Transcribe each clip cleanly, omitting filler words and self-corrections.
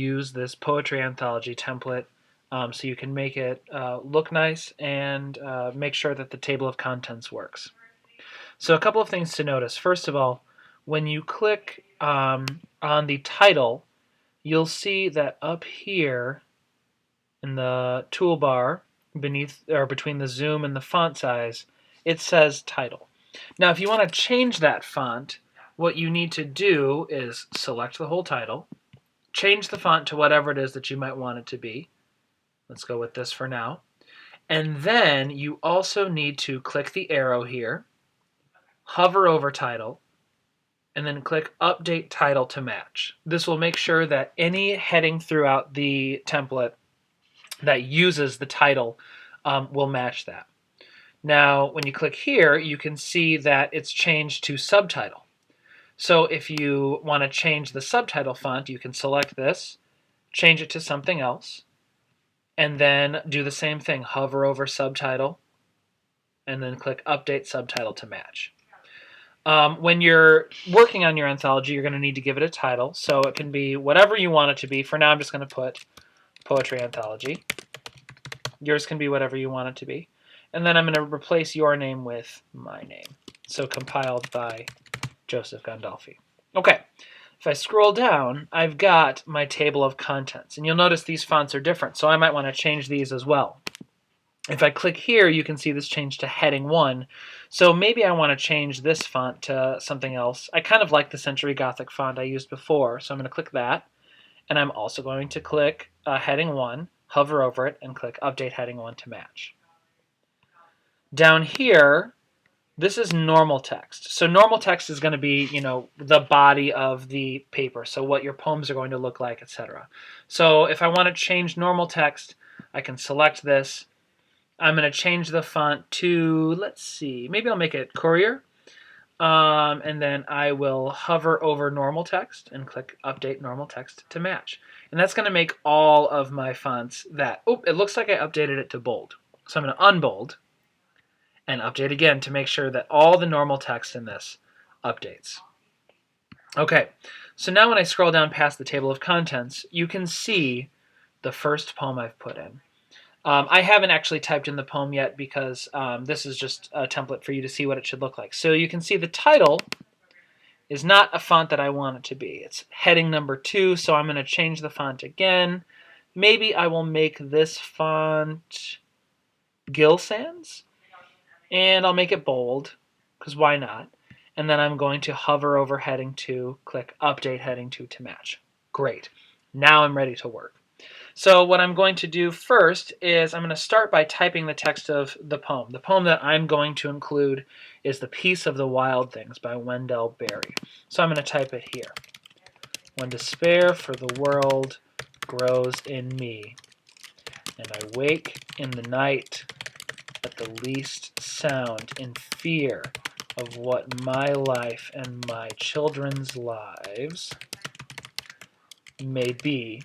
use this poetry anthology template so you can make it look nice and make sure that the table of contents works. So a couple of things to notice. First of all, when you click on the title, you'll see that up here in the toolbar beneath or between the zoom and the font size, it says title. Now, if you want to change that font, what you need to do is select the whole title, change the font to whatever it is that you might want it to be. Let's go with this for now. And then you also need to click the arrow here, hover over title, and then click Update Title to match. This will make sure that any heading throughout the template that uses the title will match that. Now, when you click here, you can see that it's changed to subtitle. So if you want to change the subtitle font, you can select this, change it to something else, and then do the same thing. Hover over subtitle, and then click Update Subtitle to match. When you're working on your anthology, you're going to need to give it a title. So it can be whatever you want it to be. For now, I'm just going to put Poetry Anthology. Yours can be whatever you want it to be. And then I'm going to replace your name with my name. So compiled by Joseph Gandolfi. Okay, if I scroll down, I've got my table of contents. And you'll notice these fonts are different, so I might want to change these as well. If I click here, you can see this change to heading 1. So maybe I want to change this font to something else. I kind of like the Century Gothic font I used before, so I'm going to click that. And I'm also going to click heading 1, hover over it, and click Update Heading 1 to match. Down here, this is normal text. So normal text is going to be, the body of the paper, so what your poems are going to look like, etc. So if I want to change normal text, I can select this. I'm going to change the font to, let's see, maybe I'll make it Courier. And then I will hover over normal text and click Update Normal Text to match. And that's going to make all of my fonts that, it looks like I updated it to bold. So I'm going to unbold and update again to make sure that all the normal text in this updates. Okay, so now when I scroll down past the table of contents, you can see the first poem I've put in. I haven't actually typed in the poem yet because this is just a template for you to see what it should look like. So you can see the title is not a font that I want it to be. It's heading number 2, so I'm going to change the font again. Maybe I will make this font Gill Sans, and I'll make it bold, because why not? And then I'm going to hover over heading 2, click Update Heading 2 to match. Great. Now I'm ready to work. So what I'm going to do first is I'm going to start by typing the text of the poem. The poem that I'm going to include is The Peace of the Wild Things by Wendell Berry. So I'm going to type it here. When despair for the world grows in me, and I wake in the night at the least sound in fear of what my life and my children's lives may be,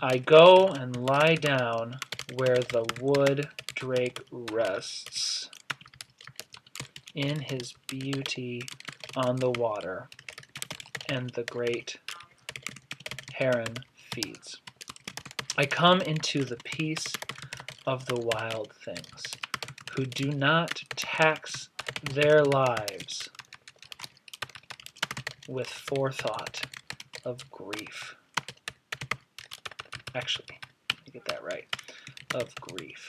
I go and lie down where the wood drake rests in his beauty on the water, and the great heron feeds. I come into the peace of the wild things, who do not tax their lives with forethought of grief. Actually, let me get that right. Of grief.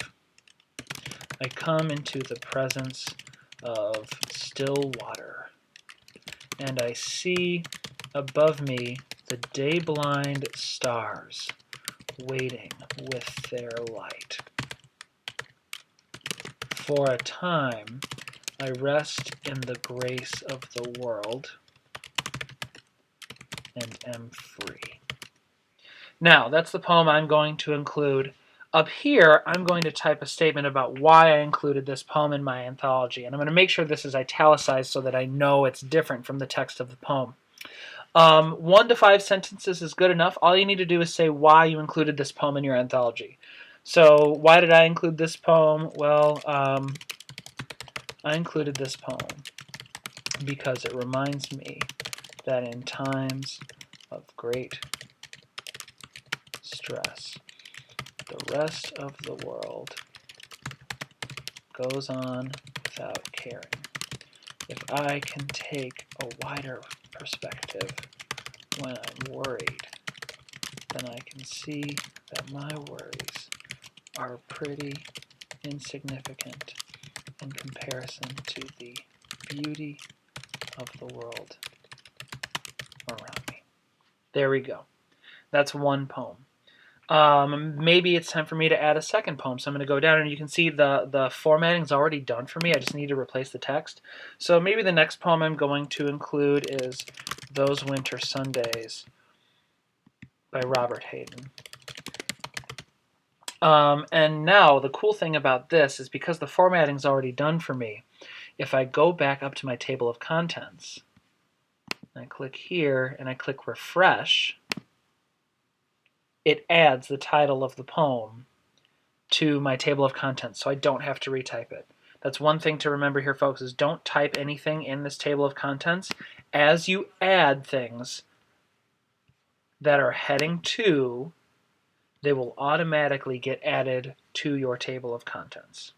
I come into the presence of still water, and I see above me the day-blind stars waiting with their light. For a time, I rest in the grace of the world and am free. Now, that's the poem I'm going to include. Up here, I'm going to type a statement about why I included this poem in my anthology, and I'm going to make sure this is italicized so that I know it's different from the text of the poem. 1 to 5 sentences is good enough. All you need to do is say why you included this poem in your anthology. So, why did I include this poem? Well, I included this poem because it reminds me that in times of great stress. The rest of the world goes on without caring. If I can take a wider perspective when I'm worried, then I can see that my worries are pretty insignificant in comparison to the beauty of the world around me. There we go. That's one poem. Maybe it's time for me to add a second poem. So I'm going to go down, and you can see the formatting's already done for me. I just need to replace the text. So maybe the next poem I'm going to include is Those Winter Sundays by Robert Hayden. And now the cool thing about this is because the formatting's already done for me, if I go back up to my table of contents, and I click here and I click refresh, it adds the title of the poem to my table of contents, so I don't have to retype it. That's one thing to remember here, folks, is don't type anything in this table of contents. As you add things that are heading 2, they will automatically get added to your table of contents.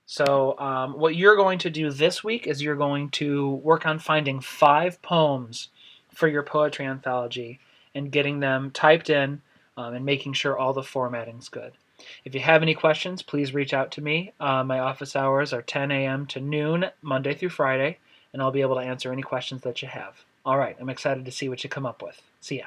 So what you're going to do this week is you're going to work on finding 5 poems for your poetry anthology and getting them typed in and making sure all the formatting's good. If you have any questions, please reach out to me. My office hours are 10 a.m. to noon, Monday through Friday, and I'll be able to answer any questions that you have. All right, I'm excited to see what you come up with. See ya.